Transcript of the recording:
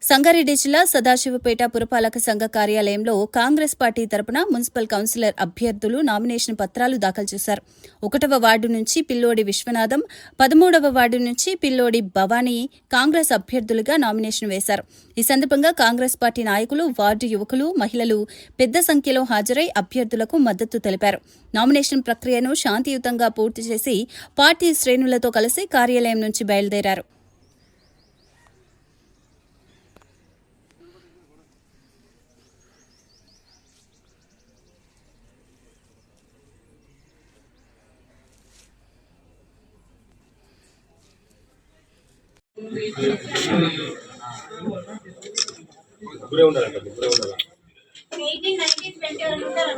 సంగారెడ్డి జిల్లా సదాశివపేట పురపాలక సంఘ కార్యాలయంలో కాంగ్రెస్ పార్టీ తరపున మున్సిపల్ కౌన్సిలర్ అభ్యర్థులు నామినేషన్ పత్రాలు దాఖలు చేశారు. 1వ వార్డు నుంచి పిల్లోడి విశ్వనాథం, 13వ వార్డు నుంచి పిల్లోడి భవానీ కాంగ్రెస్ అభ్యర్థులుగా నామినేషన్ వేశారు. ఈ సందర్భంగా కాంగ్రెస్ పార్టీ నాయకులు, వార్డు యువకులు, మహిళలు పెద్ద సంఖ్యలో హాజరై అభ్యర్థులకు మద్దతు తెలిపారు. నామినేషన్ ప్రక్రియను శాంతియుతంగా పూర్తి చేసి పార్టీ శ్రేణులతో కలిసి కార్యాలయం నుంచి బయలుదేరారు. గురే ఉండాలంట గురే ఉండాలి 18 19 20 ఉంటారు